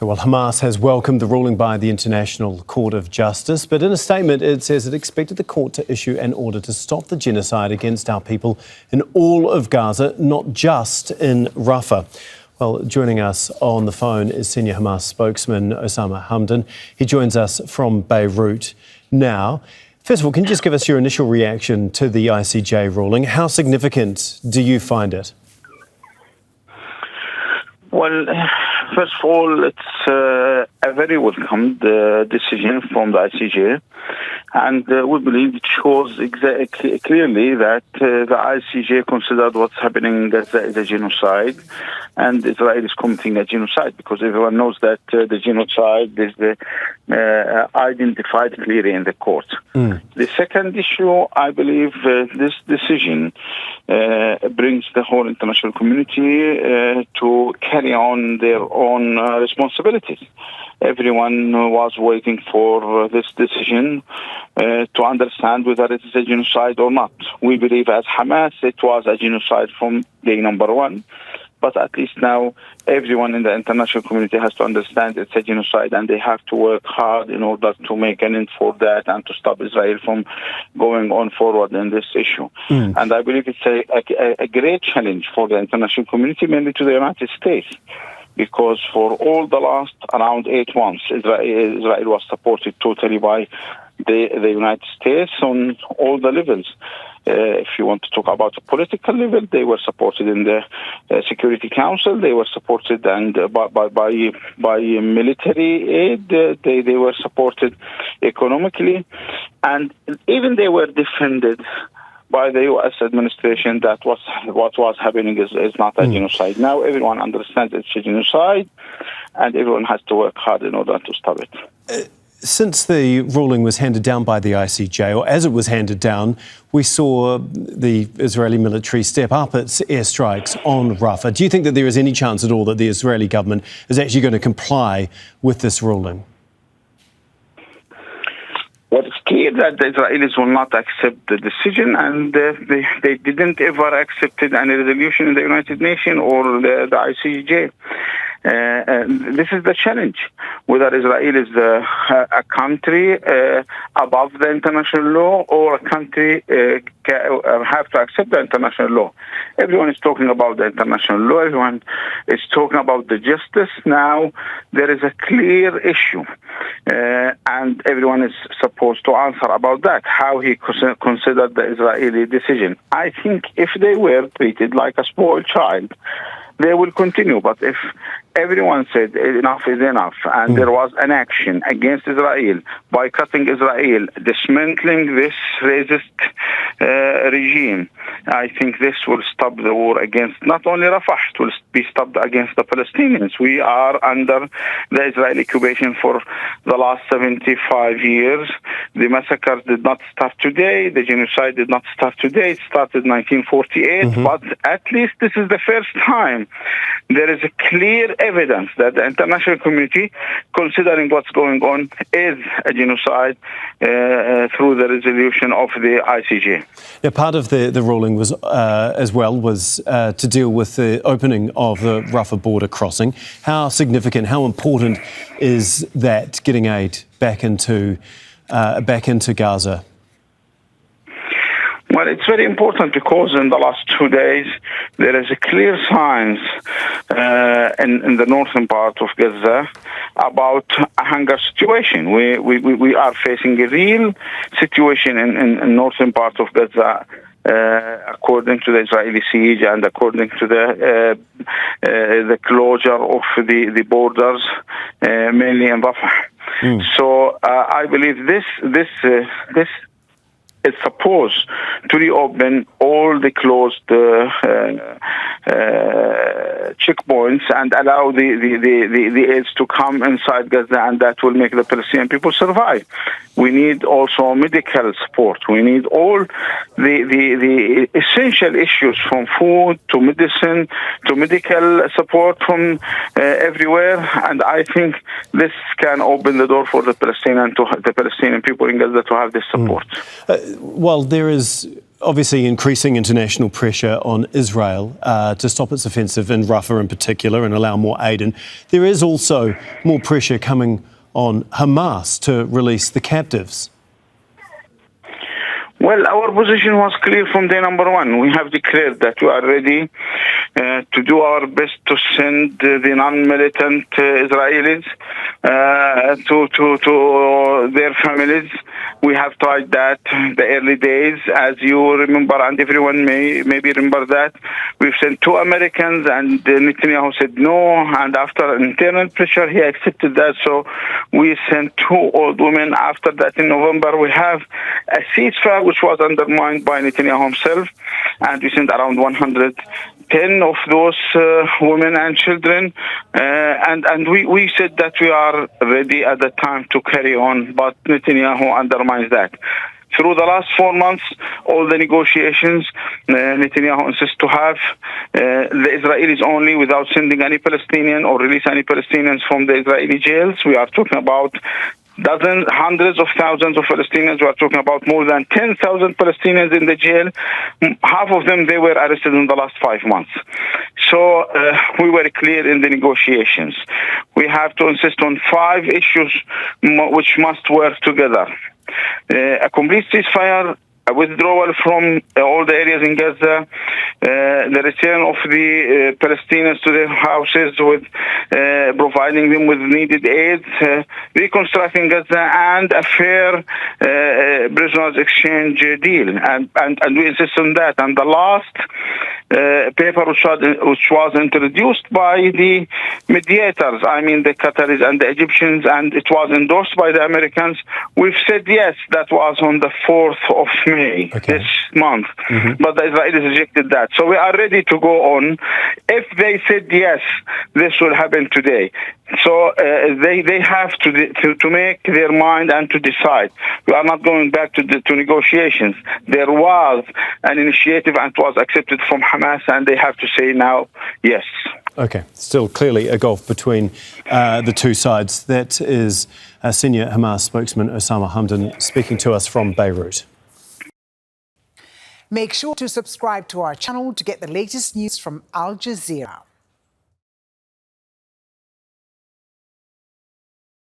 Well, Hamas has welcomed the ruling by the International Court of Justice, but in a statement it says it expected the court to issue an order to stop the genocide against our people in all of Gaza, not just in Rafah. Well, joining us on the phone is senior Hamas spokesman Osama Hamdan. He joins us from Beirut now. First of all, can you just give us your initial reaction to the ICJ ruling? How significant do you find it? Well, first of all, it's a very welcomed decision from the ICJ, and we believe it shows clearly that the ICJ considered what's happening in Gaza is a genocide, and Israel is committing a genocide, because everyone knows that the genocide is identified clearly in the court. The second issue, I believe this decision brings the whole international community to carry on their own responsibilities. Everyone was waiting for this decision to understand whether it is a genocide or not. We believe as Hamas it was a genocide from day number one. But at least now everyone in the international community has to understand it's a genocide, and they have to work hard in order to make an end for that and to stop Israel from going on forward in this issue. And I believe it's a great challenge for the international community, mainly to the United States, because for all the last around 8 months, Israel was supported totally by the United States on all the levels. If you want to talk about a political level, they were supported in the Security Council. They were supported and by military aid. They were supported economically, and even they were defended by the U.S. administration that what was happening is not a genocide. Now everyone understands it's a genocide, and everyone has to work hard in order to stop it. Since the ruling was handed down by the ICJ, or as it was handed down, we saw the Israeli military step up its airstrikes on Rafah. Do you think that there is any chance at all that the Israeli government is actually going to comply with this ruling? Well, it's clear that the Israelis will not accept the decision, and they didn't ever accept any resolution in the United Nations or the ICJ. This is the challenge, whether Israel is a country above the international law, or a country have to accept the international law. Everyone is talking about the international law. Everyone is talking about the justice. Now there is a clear issue, and everyone is supposed to answer about that, how he considered the Israeli decision. I think if they were treated like a spoiled child, they will continue. But if everyone said enough is enough, and there was an action against Israel, boycotting Israel, dismantling this racist regime, I think this will stop the war against not only Rafah, it will be stopped against the Palestinians. We are under the Israeli occupation for the last 75 years. The massacres did not start today. The genocide did not start today. It started in 1948. But at least this is the first time there is a clear evidence that the international community, considering what's going on, is a genocide through the resolution of the ICJ. Now, part of the ruling was to deal with the opening of the Rafah border crossing. How significant, how important is that, getting aid back into Gaza? Well, it's very important because in the last 2 days there is a clear signs in the northern part of Gaza about a hunger situation. We are facing a real situation in northern part of Gaza, according to the Israeli siege and according to the closure of the borders, mainly in Rafah. So I believe this is supposed to reopen all the closed checkpoints and allow the aids to come inside Gaza, and that will make the Palestinian people survive. We need also medical support. We need all the essential issues, from food to medicine to medical support from everywhere. And I think this can open the door for the Palestinian people in Gaza to have this support. while there is obviously increasing international pressure on Israel to stop its offensive in Rafah in particular and allow more aid, and there is also more pressure coming on Hamas to release the captives. Well, our position was clear from day number one. We have declared that we are ready to do our best to send the non-militant Israelis to their families. We have tried that the early days, as you remember, and everyone maybe remember that. We've sent 2 Americans, and Netanyahu said no, and after internal pressure, he accepted that. So we sent 2 old women. After that, in November, we have a ceasefire, which was undermined by Netanyahu himself, and we sent around 110 of those women and children, and we said that we are ready at the time to carry on, but Netanyahu undermines that. Through the last 4 months, all the negotiations, Netanyahu insists to have the Israelis only, without sending any Palestinian or release any Palestinians from the Israeli jails. We are talking about dozens, hundreds of thousands of Palestinians. We are talking about more than 10,000 Palestinians in the jail. Half of them, they were arrested in the last 5 months. So we were clear in the negotiations. We have to insist on 5 issues which must work together. A complete ceasefire, a withdrawal from all the areas in Gaza, the return of the Palestinians to their houses with providing them with needed aid, reconstructing Gaza, and a fair prisoners exchange deal. And we insist on that. And the last paper which was introduced by the mediators, I mean the Qataris and the Egyptians, and it was endorsed by the Americans, we've said yes. That was on the 4th of May this month. But the Israelis rejected that. So we are ready to go on. If they said yes, this will happen today. So they have to make their mind and to decide. We are not going back to negotiations. There was an initiative and it was accepted from Hamas, and they have to say now yes. Okay, still clearly a gulf between the two sides. That is senior Hamas spokesman Osama Hamdan speaking to us from Beirut. Make sure to subscribe to our channel to get the latest news from Al Jazeera.